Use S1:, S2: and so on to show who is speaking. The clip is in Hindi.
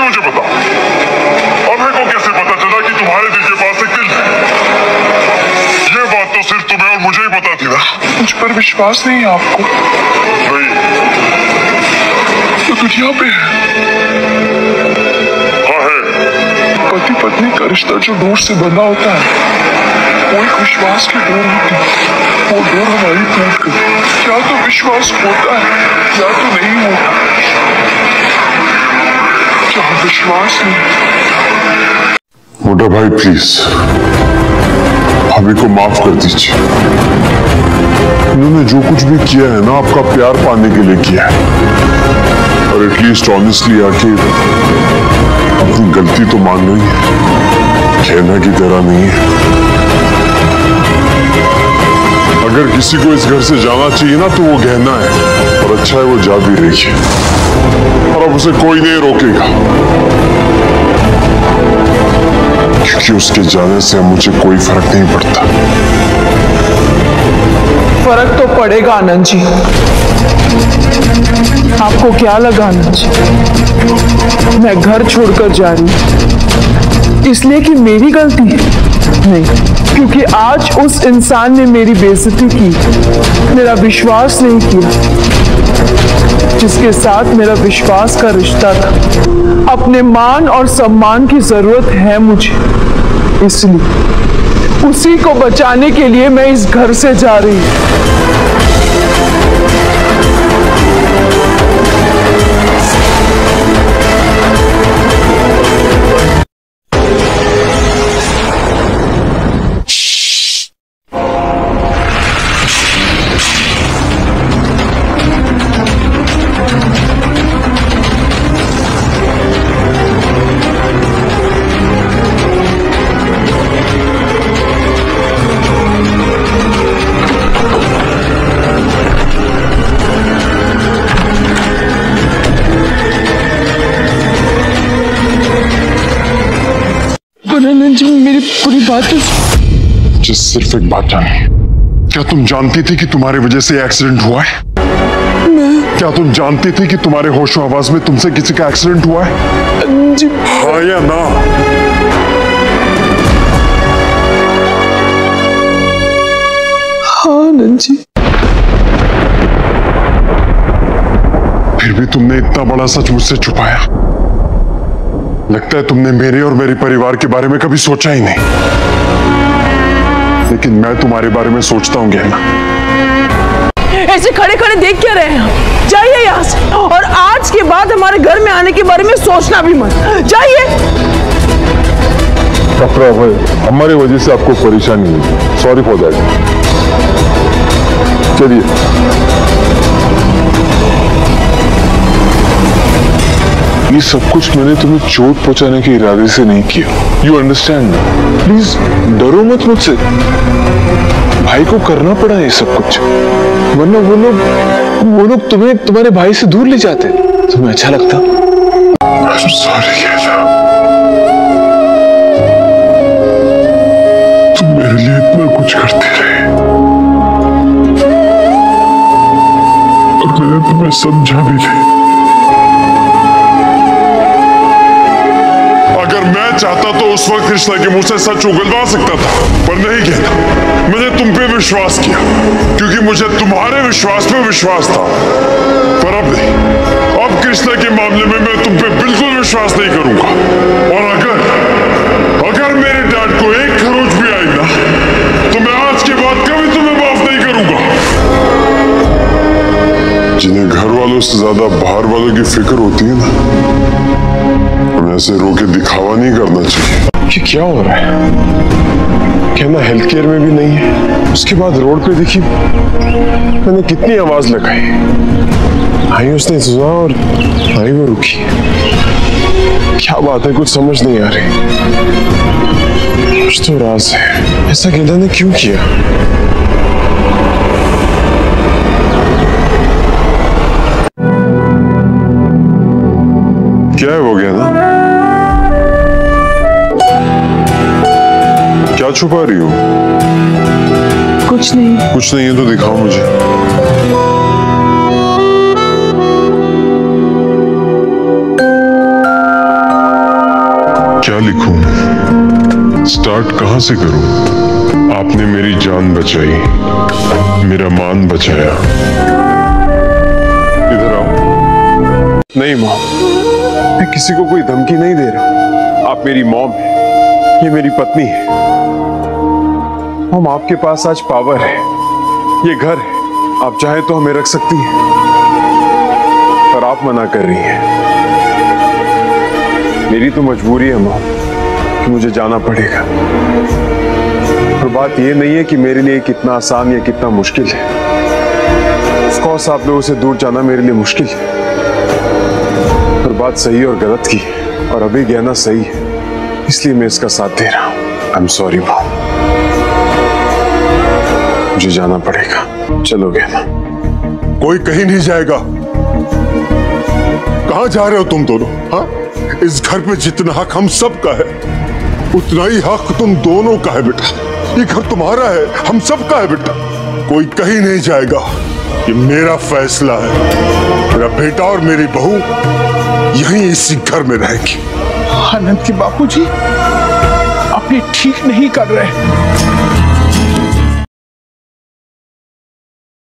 S1: मुझे बताओ, अभी को कैसे पता चला कि तुम्हारे दिल के पास एक दिल है? ये बात तो सिर्फ तुम्हें और मुझे ही पता थी ना।
S2: मुझ पर विश्वास नहीं है आपको?
S1: नहीं
S2: तो दुनिया पे है।
S1: हाँ है।
S2: पति पत्नी का रिश्ता जो डोर से बंधा होता है, वो एक विश्वास की डोर होती है। वो डोर हमारी टूट गई। क्या तो विश्वास होता है या तो नहीं होता। जहाँ विश्वास नहीं।
S1: मोटा भाई प्लीज भाभी को माफ कर दीजिए। इन्होंने जो कुछ भी किया है ना, आपका प्यार पाने के लिए किया है। और एटलीस्ट ऑनेस्टली आके अपनी गलती तो मान लो ही, कहना की तरह नहीं है। अगर किसी को इस घर से जाना चाहिए ना तो वो गहना है, और अच्छा है वो जा भी रही है, और अब उसे कोई नहीं रोकेगा, क्योंकि उसके जाने से मुझे कोई फर्क नहीं पड़ता।
S3: फर्क तो पड़ेगा आनंद जी। आपको क्या लगा आनंद जी, मैं घर छोड़कर जा रही हूं इसलिए कि मेरी गलती है? नहीं, क्योंकि आज उस इंसान ने मेरी बेइज्जती की, मेरा विश्वास नहीं किया, जिसके साथ मेरा विश्वास का रिश्ता था। अपने मान और सम्मान की जरूरत है मुझे, इसलिए उसी को बचाने के लिए मैं इस घर से जा रही हूं। मेरी पूरी बात
S1: मुझे सिर्फ एक बात जाननी है, क्या तुम जानती थी कि तुम्हारी वजह से एक्सीडेंट हुआ है? क्या तुम जानती थी कि तुम्हारे होशो हवास में तुमसे किसी का एक्सीडेंट हुआ है?
S3: जी।
S1: हाँ या ना?
S3: हाँ आनंद जी।
S1: फिर भी तुमने इतना बड़ा सच मुझसे छुपाया। लगता है तुमने मेरे और मेरे परिवार के बारे में कभी सोचा ही नहीं। लेकिन मैं तुम्हारे बारे में सोचता हूँ गहना।
S3: ऐसे खड़े खड़े देख क्या रहे हैं? जाइए यहाँ से, और आज के बाद हमारे घर में आने के बारे में सोचना भी मत। जाइए।
S1: हमारी वजह से आपको परेशानी हुई, सॉरी फॉर दैट। चलिए। ये सब कुछ मैंने तुम्हें चोट पहुंचाने के इरादे से नहीं किया। You understand? प्लीज डरो मत मुझसे। भाई को करना पड़ा ये सब कुछ, वरना वो लोग तुम्हें तुम्हारे भाई से दूर ले जाते। तुम्हें अच्छा लगता? सॉरी तुम मेरे लिए इतना कुछ करते रहे, और मैंने तुम्हें समझा भी नहीं। मैं चाहता तो उस वक्त कृष्णा के मुंह से सच उगलवा सकता था, पर नहीं किया। मैंने तुम पे विश्वास किया क्योंकि मुझे तुम्हारे विश्वास पे विश्वास था, पर अब नहीं। अब कृष्णा के मामले में मैं तुम पे बिल्कुल विश्वास नहीं करूंगा। और अगर मेरे डैड को एक खरोच भी आई ना, तो मैं आज के बाद कभी तुम्हें माफ नहीं करूंगा। जिन्हें घर वालों से ज्यादा बाहर वालों की फिक्र होती है ना, हमें ऐसे रोके दिखावा नहीं करना चाहिए। ये क्या हो रहा है? कहना हेल्थ केयर में भी नहीं है, उसके बाद रोड पे देखी मैंने कितनी आवाज लगाई, आई उसने सुना और आई वो रुकी। क्या बात है, कुछ समझ नहीं आ रही। कुछ तो राज है। ऐसा गेंदा ने क्यों किया? क्या है वो गेंदा? क्या छुपा रही हो?
S3: कुछ नहीं।
S1: कुछ नहीं है तो दिखाओ मुझे। क्या लिखूं? स्टार्ट कहां से करूं? आपने मेरी जान बचाई, मेरा मान बचाया। इधर आओ।
S4: नहीं मॉम, मैं किसी को कोई धमकी नहीं दे रहा। आप मेरी मॉम है, ये मेरी पत्नी है। मॉम, आपके पास आज पावर है, ये घर है, आप चाहे तो हमें रख सकती हैं, पर आप मना कर रही हैं। मेरी तो मजबूरी है मॉम कि मुझे जाना पड़ेगा। और बात ये नहीं है कि मेरे लिए कितना आसान या कितना मुश्किल है। ऑफ कोर्स आप लोगों से दूर जाना मेरे लिए मुश्किल है, पर बात सही और गलत की है, और अभी कहना सही है, इसलिए मैं इसका साथ दे रहा हूं। आई एम सॉरी मॉम, मुझे जाना पड़ेगा। चलो गहना।
S1: कोई कहीं नहीं जाएगा। कहां जा रहे हो तुम दोनों? हाँ, इस घर पे जितना हक हम सब का है, उतना ही हक तुम दोनों का है बेटा। ये घर तुम्हारा है, हम सब का है बेटा। कोई कहीं नहीं जाएगा, ये मेरा फैसला है। मेरा बेटा और मेरी बहू यहीं इसी घर में रहेगी।
S3: आनंद के बापूजी, आप ये ठीक नहीं कर रहे।